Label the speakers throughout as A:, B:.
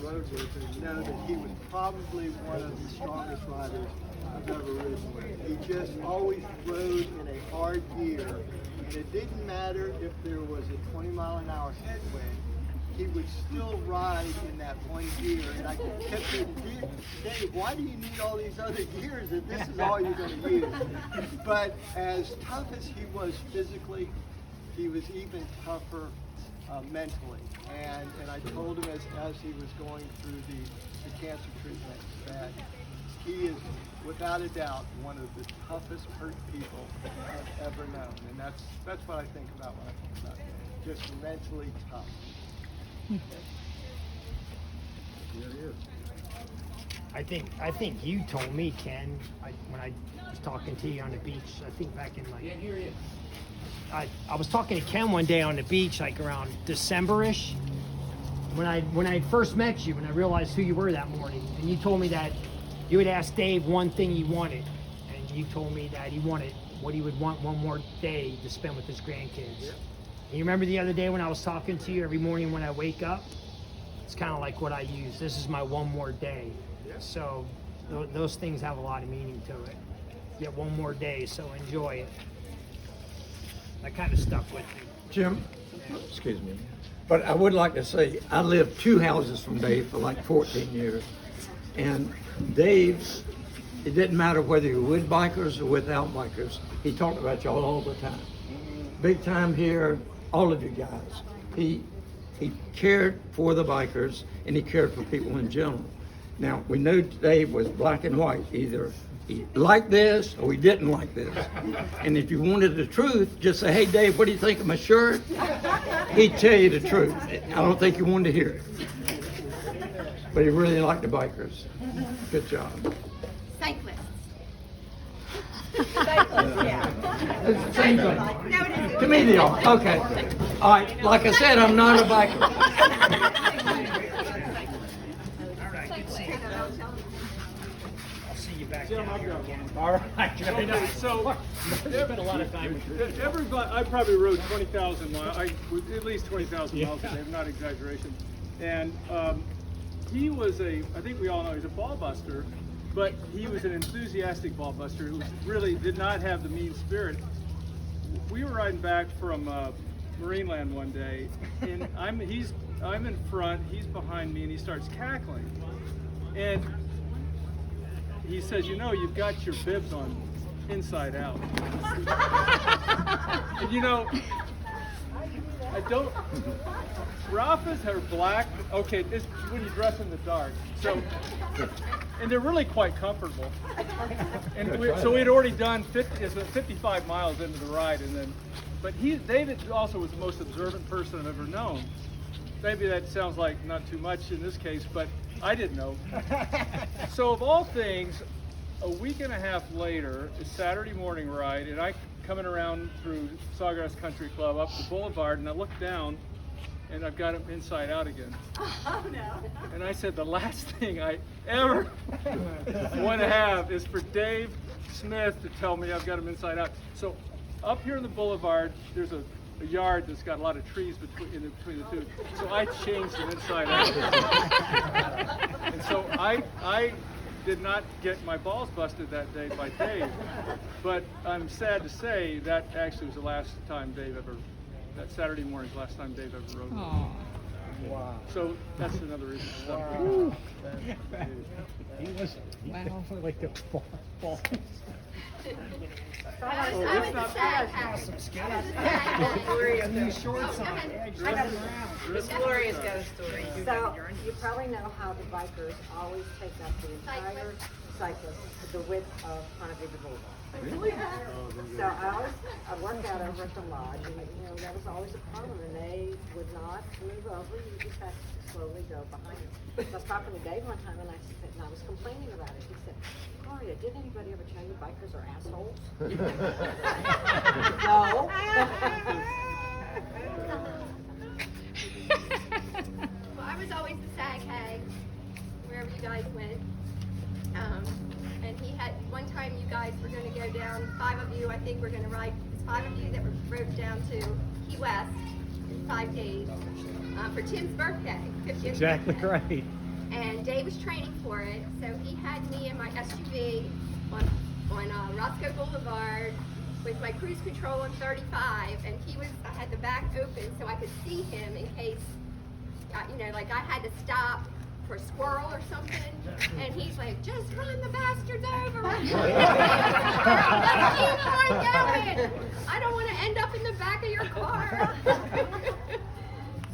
A: rode with and know that he was probably one of the strongest riders I've ever ridden with. He just always rode in a hard gear, and it didn't matter if there was a 20-mile-an-hour headwind. He would still ride in that one gear, and I kept saying, Dave, why do you need all these other gears if this is all you're going to use? But as tough as he was physically, he was even tougher mentally. And I told him as he was going through the cancer treatment that he is, without a doubt, one of the toughest hurt people I've ever known. And that's what I think about when I think about him. Just mentally tough.
B: I think you told me, Ken, when I was talking to you on the beach, I think back in like, I was talking to Ken one day on the beach, like around December-ish, when I first met you, when I realized who you were that morning, and you told me that you had asked Dave one thing he wanted, and you told me that he wanted what he would want one more day to spend with his grandkids. Yep. And you remember the other day when I was talking to you every morning when I wake up? It's kind of like what I use. This is my one more day. Yep. So those things have a lot of meaning to it. You get one more day, so enjoy it. That kind of stuck with me.
C: Jim, excuse me, but I would like to say I lived 2 houses from Dave for like 14 years. And Dave, it didn't matter whether you were with bikers or without bikers, he talked about y'all all the time. Big time here, all of you guys. He cared for the bikers and he cared for people in general. Now, we knew Dave was black and white. Either he liked this or he didn't like this. And if you wanted the truth, just say, hey, Dave, what do you think of my shirt? He'd tell you the truth. I don't think you wanted to hear it. But he really liked the bikers. Good job.
D: Cyclists.
C: It's the same thing.
D: No, it isn't.
C: To me, they are. Okay. All right. Like I said, I'm not a biker.
B: All right, good seeing you. I'll see you back
E: Jim,
B: down
E: I've
B: here
E: got
B: again.
E: one.
B: All right.
E: Okay, so
B: There's been a lot of time with you.
E: everybody, I probably rode 20,000 miles, at least 20,000 miles a
B: Yeah.
E: day, not exaggeration. And he was I think we all know he's a ball buster, but he was an enthusiastic ball buster who really did not have the mean spirit. We were riding back from Marineland one day, and I'm in front, he's behind me, and he starts cackling. And he says, you know, you've got your bibs on inside out. And you know, I don't, Rafas are black, okay, it's when you dress in the dark. So, and they're really quite comfortable. And so we'd already done 55 miles into the ride, and then, but David also was the most observant person I've ever known. Maybe that sounds like not too much in this case, but I didn't know. So of all things, a week and a half later, it's Saturday morning ride, and I coming around through Sawgrass Country Club up the boulevard, and I look down, and I've got him inside out again.
D: Oh no.
E: And I said, the last thing I ever want to have is for Dave Smith to tell me I've got him inside out. So up here in the boulevard, there's a yard that's got a lot of trees between the two. So I changed him inside out. And so I did not get my balls busted that day by Dave. But I'm sad to say that actually was the last time Dave ever, that Saturday morning was the last time Dave ever rode.
B: Wow.
E: So that's another reason.
B: Wow. He was like the ball.
D: I was a sad cat.
B: These shorts on.
F: Miss Gloria's got a story.
G: So, you probably know how the bikers always take up the entire cyclist, the width of Ponte Vedra Boulevard.
C: Really?
G: So I worked out over at the lodge, and that was always a problem, and they would not move over, you just have to slowly go behind them. So I was talking to Dave one time, and I was complaining about it. He said, Gloria, did anybody ever tell you bikers are assholes? No.
D: Well, I was always the sag hag wherever you guys went. And he had, one time you guys were going to go down, 5 of you, I think we're going to ride, it's 5 of you that rode down to Key West in 5 days for Tim's birthday. 50th
B: Exactly
D: birthday.
B: right.
D: and Dave was training for it, so he had me in my SUV on Roscoe Boulevard with my cruise control on 35, and I had the back open so I could see him in case, like I had to stop for a squirrel or something, and he's like, just run the bastards over. Let's keep on going. I don't want to end up in the back of your car.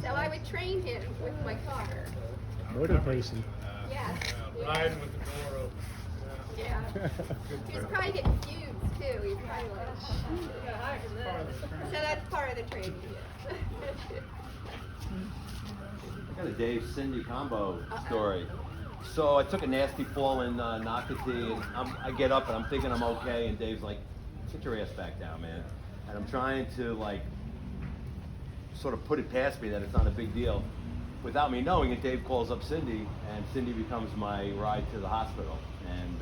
D: So I would train him with my car.
B: Motor racing.
D: Yes.
E: Riding with the door open.
D: Yeah. He was probably getting fumes too. He's probably like, so that's part of the training.
H: I got a Dave Cindy combo story. So I took a nasty fall in Nocatee, and I get up and I'm thinking I'm okay, and Dave's like, "Sit your ass back down, man." And I'm trying to like sort of put it past me that it's not a big deal, without me knowing it. Dave calls up Cindy, and Cindy becomes my ride to the hospital, and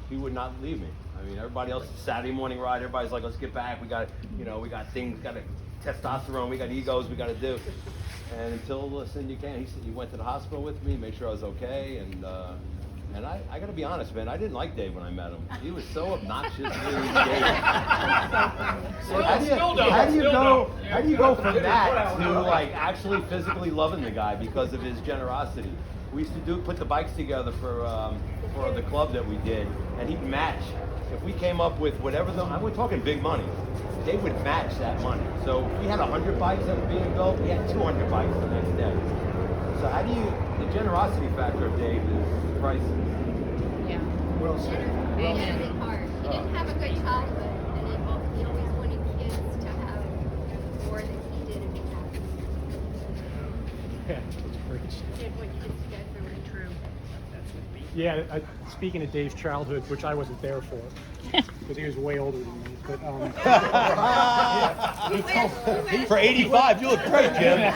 H: he would not leave me. I mean, everybody else Saturday morning ride, everybody's like, "Let's get back. We got, we got things, got testosterone, we got egos, we got to do." And until Cindy came, he went to the hospital with me, made sure I was okay, and I got to be honest, man, I didn't like Dave when I met him. He was so obnoxiously gay. So how do you go from that to like actually physically loving the guy because of his generosity? We used to put the bikes together for the club that we did, and he'd match. If we came up with whatever we're talking big money, they would match that money. So if we had 100 bikes that were being built, we had 200 bikes the next day. So the generosity factor of Dave is priceless.
F: Yeah.
A: Well said.
D: Really hard. He didn't have a good childhood, and he always wanted kids to have more than he did in his life.
B: Yeah, it's pretty.
D: He didn't want kids to go through it. True.
I: Yeah, speaking of Dave's childhood, which I wasn't there for, because he was way older than me. But
J: For 85, you look great, Jim.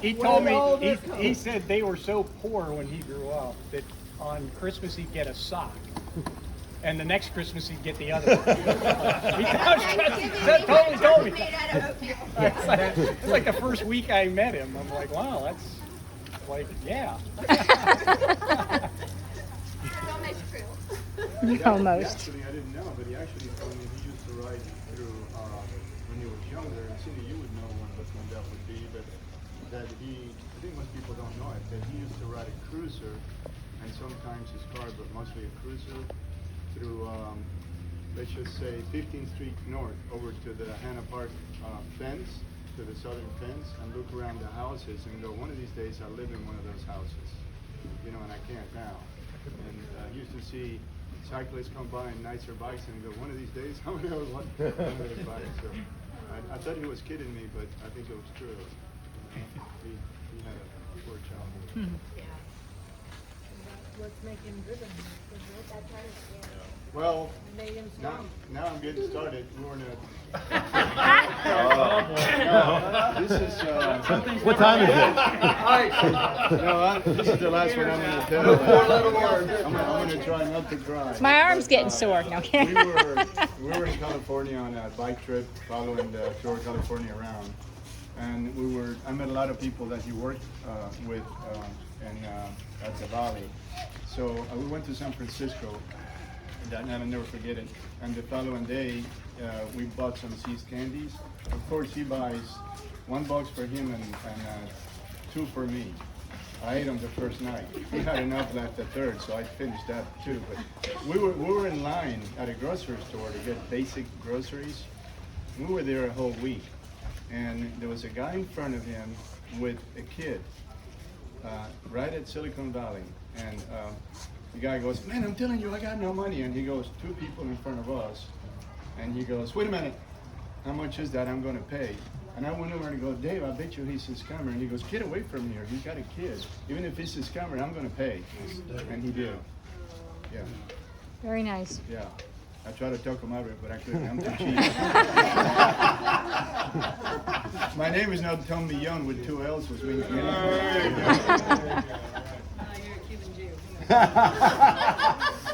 I: he told me he said they were so poor when he grew up that on Christmas he'd get a sock, and the next Christmas he'd get the other one. He totally told me.
D: Made out of oatmeal.
I: It's like the first week I met him. I'm like, wow, that's like, yeah.
D: Almost true.
K: Almost.
L: Actually, I didn't know, but he actually told me he used to ride through when he was younger. And Cindy, you would know when that would be, but that I think most people don't know it, that he used to ride a cruiser, and sometimes his car, but mostly a cruiser, through, let's just say, 15th Street North over to the Hannah Park fence, to the southern fence, and look around the houses and go, one of these days I'll live in one of those houses, and I can't now. And I used to see cyclists come by in nicer bikes and go, one of these days I'm going to have one of those bikes. So I thought he was kidding me, but I think it was true. He had a poor childhood.
F: Let's make him driven.
L: Well, now I'm getting started. We're in this is
J: What time is it?
L: this is the last one I'm going to tell. I'm going to try not to cry.
K: My arm's getting sore. No,
L: we were in California on a bike trip following the Tour of California around, and I met a lot of people that he worked with at the Valley. So we went to San Francisco that night, I'll never forget it. And the following day, we bought some See's candies. Of course, he buys one box for him and two for me. I ate them the first night. He had enough left the third, so I finished that too. But we were in line at a grocery store to get basic groceries. We were there a whole week, and there was a guy in front of him with a kid, right at Silicon Valley, and the guy goes, "Man, I'm telling you, I got no money." And he goes, two people in front of us, and he goes, "Wait a minute, how much is that? I'm going to pay." And I went over and go, "Dave, I bet you he's his scammer." And he goes, "Get away from here. He's got a kid. Even if he's his scammer, I'm going to pay." And he did. Yeah.
K: Very nice.
L: Yeah. I tried to talk him out of it, but I couldn't. I'm too cheap. My name is not Tommy Young with two L's, which means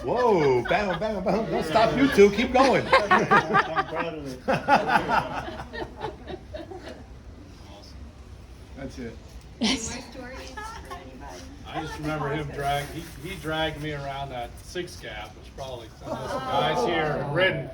J: Whoa, bam, bam, bam. Don't stop you two. Keep going.
L: I'm proud of it. That's it.
D: Any more stories for anybody?
E: I just remember him he dragged me around that Six Gap, which probably some guys here have ridden.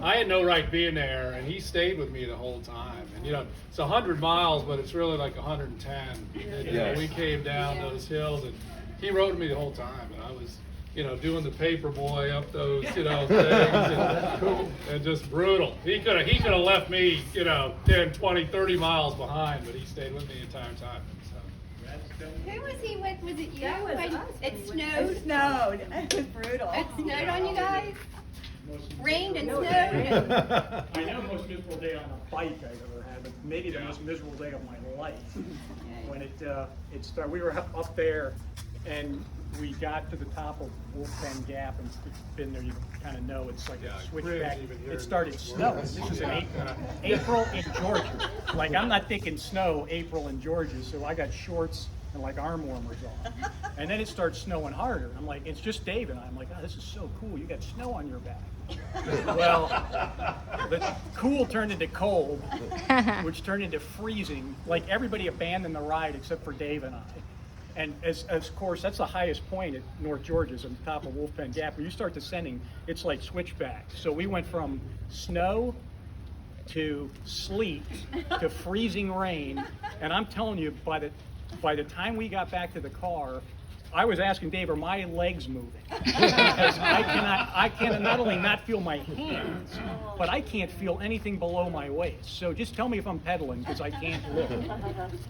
E: I had no right being there, and he stayed with me the whole time. And you know, it's 100 miles, but it's really like 110. And, you know, we came down those hills, and he rode me the whole time, and I was, you know, doing the paper boy up those, you know, things, and just brutal. He could have left me, you know, 10, 20, 30 miles behind, but he stayed with me the entire time.
D: Who was he with? Was it you?
F: That was
D: When
F: us.
D: it snowed?
F: It snowed. It was brutal.
D: It snowed on you guys? Rained and snowed?
I: I know the most miserable day on a bike I've ever had, but maybe the most miserable day of my life. When it started, we were up there, and we got to the top of Wolfpen Gap, and it's been there, you kind of know, it's like a switchback. It started snowing. This was in April in Georgia. Like, I'm not thinking snow, April in Georgia, so I got shorts and like arm warmers on. And then it starts snowing harder. I'm like, it's just Dave and I. I'm like, oh, this is so cool. You got snow on your back. Well, the cool turned into cold, which turned into freezing. Like, everybody abandoned the ride except for Dave and I. And as of course, that's the highest point at North Georgia, is on the top of Wolfpen Gap. When you start descending, it's like switchback. So we went from snow to sleet to freezing rain. And I'm telling you, by the time we got back to the car, I was asking Dave, are my legs moving? Because I can not only not feel my hands, but I can't feel anything below my waist. So just tell me if I'm pedaling, because I can't look.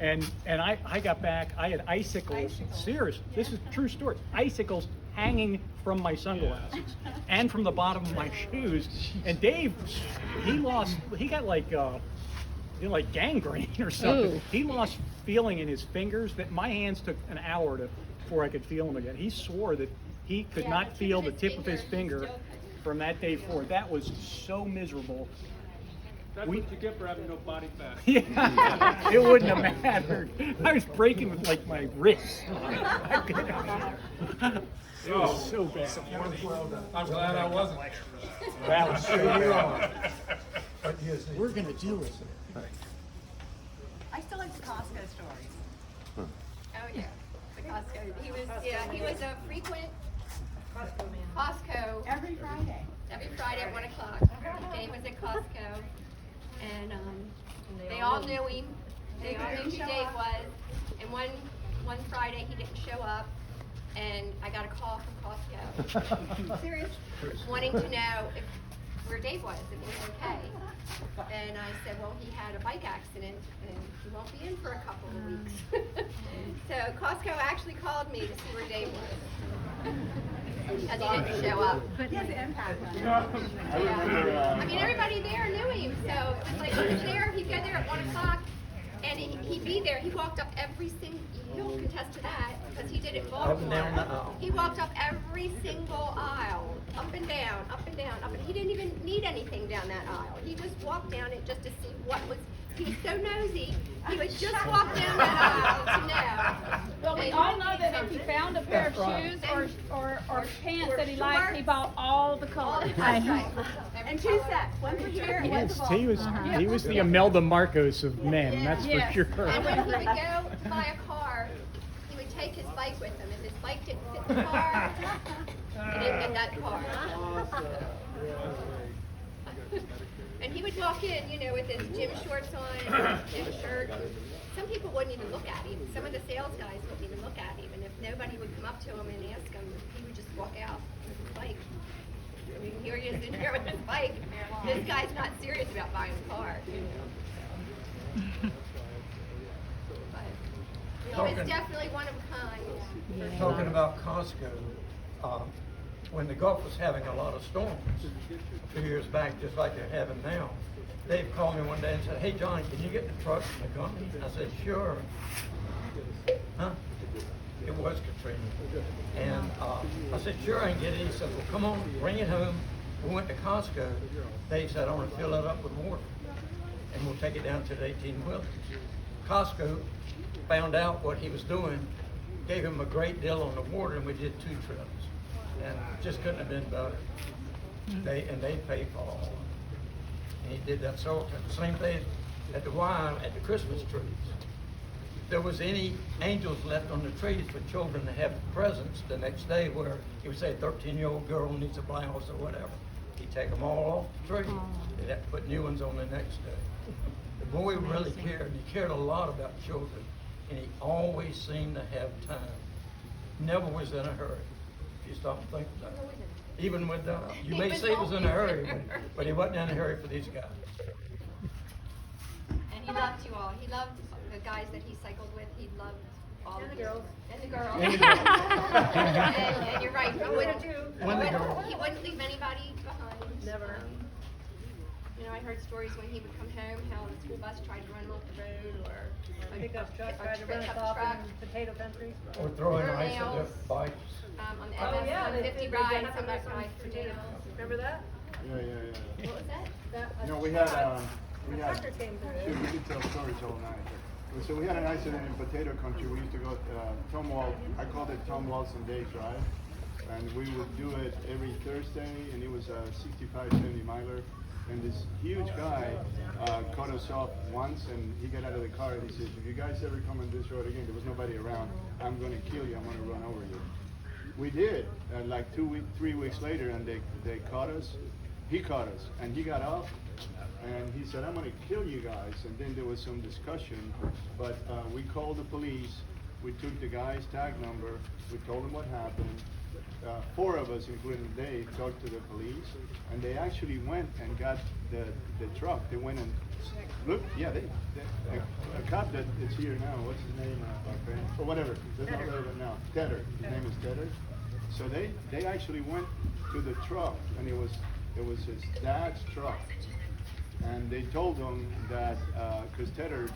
I: And I got back, I had icicles, seriously, this is a true story, icicles hanging from my sunglasses and from the bottom of my shoes. And Dave, he got like, like gangrene or something.
K: Ooh.
I: He lost feeling in his fingers. That my hands took an hour before I could feel them again. He swore that he could not feel the tip of his finger from that day forward. That was so miserable.
E: That's what you get for having no body fat.
I: Yeah, it wouldn't have mattered. I was breaking with like my wrist. It was so bad.
E: I'm glad I wasn't.
I: Wow, so you are.
C: We're gonna deal with it.
F: I still like the Costco stories.
D: Oh, yeah. The Costco. He was a frequent Costco.
F: Every Friday.
D: Every Friday at 1 o'clock. Dave was at Costco, and they all knew him. They all knew who Dave was. And one Friday he didn't show up, and I got a call from Costco. Serious? Wanting to know where Dave was, if he was okay. And I said, well, he had a bike accident, and he won't be in for a couple of weeks. So Costco actually called me to see where Dave was. Because he didn't show up.
F: But his impact on
D: I mean, everybody there knew him, so it was like he was there, he'd go there at 1 o'clock, and he'd be there. He walked up every single, he'll contest to that, because he did it in Baltimore. He walked up every single aisle, up and down, up and down, up and he didn't even need anything down that aisle. He just walked down it just to see what was, he was so nosy, he would just walk down that aisle to know.
M: Well, we all know that if he found a pair of shoes or pants that he liked, he bought all the colors.
D: That's right.
F: And 2 sets, one for here and one for Baltimore.
I: He was the Imelda Marcos of men, that's for
M: Yes.
I: sure.
D: And when he would go buy a car, he would take his bike with him. If his bike didn't fit the car, he didn't get that car. And he would walk in, you know, with his gym shorts on and his gym shirt. Some people wouldn't even look at him. Some of the sales guys wouldn't even look at him. And if nobody would come up to him and ask him, he would just walk out with his bike. I mean, here he is in here with his bike. This guy's not serious about buying a car, you know. But he was definitely one of a kind.
C: Talking about Costco, when the Gulf was having a lot of storms a few years back, just like they're having now, Dave called me one day and said, hey John, can you get the truck from the company? I said, sure. Huh? It was Katrina. And I said, sure, I can get it. He said, well, come on, bring it home. We went to Costco. Dave said, I want to fill it up with water, and we'll take it down to the 18-wheeler. Costco found out what he was doing, gave him a great deal on the water, and we did 2 trips. And just couldn't have been better. They paid for all of it. And he did that several times. Same thing at the Y at the Christmas trees. there was any angels left on the trees for children to have presents the next day, where he would say a 13-year-old girl needs a blouse or whatever. He'd take them all off the tree. They'd have to put new ones on the next day. The boy really cared. He cared a lot about children, and he always seemed to have time. Never was in a hurry. If you stop and think about it. Even with, you may say he was in a hurry, but he wasn't in a hurry for these guys.
D: And he loved you all. He loved the guys that he cycled with. He loved all of you. And the girls.
C: And the girls.
D: And you're right. He wouldn't leave anybody behind.
F: Never.
D: You know, I heard stories when he would come home, how the school bus tried to run him off the road, or
F: Pickup truck tried to run us off in potato country.
C: Or throwing
D: Or
C: ice at their
D: nails.
C: bikes.
D: On the
F: Oh, yeah, they
D: 50
F: did
D: ride,
F: that
D: some
F: back
D: of
F: on
D: guys for
F: potatoes.
D: nails.
F: Remember that?
L: Yeah.
D: What was that?
L: You know, we had
F: a trucker came
L: shoot,
F: through.
L: we could tell stories all night. So we had an accident in potato country. We used to go Tom Wall. I called it Tom Walson Day Drive, and we would do it every Thursday. And it was a 65, 70 miler. And this huge guy cut us off once, and he got out of the car and he says, "If you guys ever come on this road again, there was nobody around. I'm going to kill you. I'm going to run over you." We did. Like 3 weeks later, and they caught us. He caught us, and he got off. And he said, "I'm going to kill you guys." And then there was some discussion, but we called the police. We took the guy's tag number. We told him what happened. 4 of us, including Dave, talked to the police, and they actually went and got the truck. They went and looked. Yeah, a cop that is here now. What's his name? Or whatever. That's not relevant now. Tedder. His name is Tedder. So they actually went to the truck, and it was his dad's truck. And they told them that, because Tedder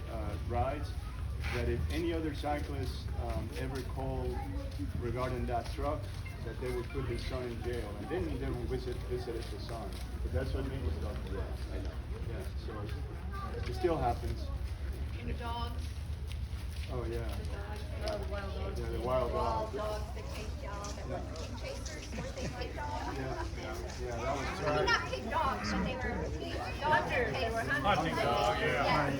L: rides, that if any other cyclists ever called regarding that truck, that they would put his son in jail. And then they would visited the son. But that's what made us talk to that. Yeah, so it still happens.
D: And the dogs.
L: Oh, yeah.
D: The wild dogs.
L: Yeah, the wild dogs.
D: Dogs that chase y'all, that were pig chasers, weren't they pig dogs?
L: Yeah, that was
D: I mean, not pig dogs, but they were pig dogs.
F: Hunters, they were
D: Hunting dogs,
F: yeah.
D: Yes.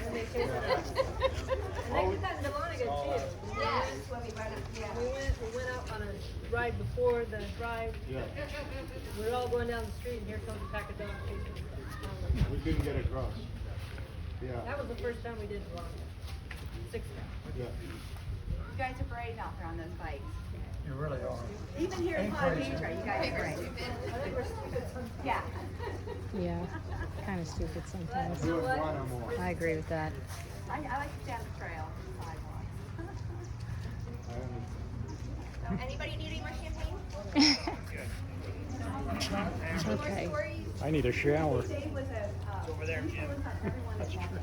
F: And they did that in Dahlonega too.
D: Yes. When we went up, yeah.
F: We went out on a ride before the drive.
L: Yeah.
F: We were all going down the street, and here comes a pack of dogs chasing us.
L: We couldn't get across. Yeah.
F: That was the first time we did Dahlonega. 6 times.
L: Yeah.
N: You guys are brave out there on those bikes.
C: You really are.
N: Even here in Palm Beach, right? You guys are brave.
F: I think we're stupid sometimes.
N: Yeah.
K: Yeah, kind of stupid sometimes.
L: Do it one or more.
K: I agree with that.
N: I like to stay on the trail.
D: So anybody need any more champagne? Any more
K: Okay.
D: stories?
I: I need a shower.
N: Dave was
B: over there, Jim.
N: everyone that met him. I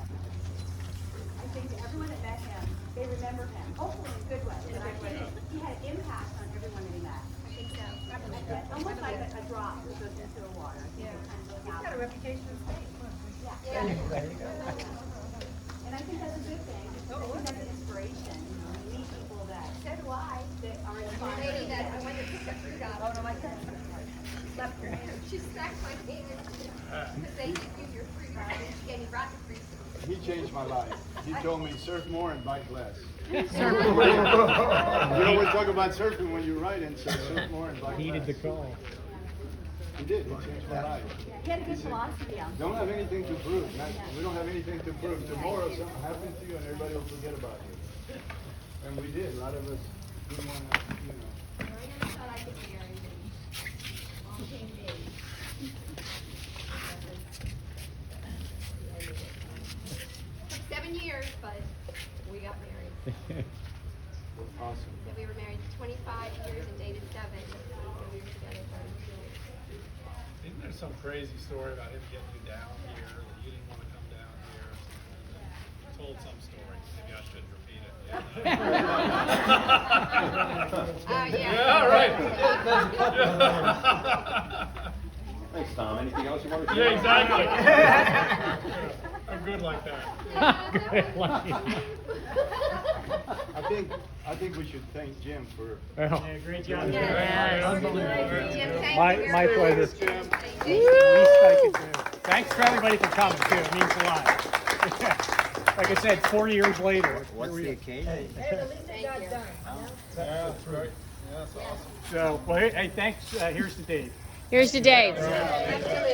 N: think that everyone that met him, they remember him, hopefully in a good way. But I think he had an impact on everyone that he met.
D: I think so.
N: Almost like a drop that goes into the water. I think it kind of
F: He's got a reputation of staying.
D: Yeah.
N: And I think that's a good thing. I think that's an inspiration. You know, you meet people that
D: So do I.
N: are
D: The
N: inspiring.
D: lady that I went to pick the fruit up.
N: Oh, no, I can't.
D: Left her hand. She smacked my hand. Because they could use your fruit. And she gave me rotten fruit.
L: He changed my life. He told me surf more and bike less. You always talk about surfing when you ride, and so surf more and bike less.
I: Needed the call.
L: He did. He changed my life.
N: He had a good philosophy on
L: Don't have anything to prove. We don't have anything to prove. Tomorrow something happens to you and everybody will forget about you. And we did. A lot of us didn't want to, you know.
D: I never thought I could be married. On same day. Took 7 years, but we got married.
L: Awesome.
D: So we were married 25 years and dated 7. And we were together 32.
E: Isn't there some crazy story about him getting you down here, that you didn't want to come down here? You told some story. Maybe I shouldn't repeat it.
D: Yeah,
E: right.
H: Thanks, Tom. Anything else you want to do?
E: Yeah, exactly. I'm good like that.
L: I think we should thank Jim for.
I: Well,
B: Yeah, great job.
D: Yes. Jim, thank
I: My
D: you.
I: my pleasure.
L: Jim.
B: Least I could do. Thanks for everybody for coming too. It means a lot.
I: like I said, 4 years later.
O: What's the occasion?
D: Thank you.
L: Yeah, that's right. Yeah, that's awesome.
I: So, well, hey, thanks. Here's to Dave.
K: Here's to Dave.
D: Thanks for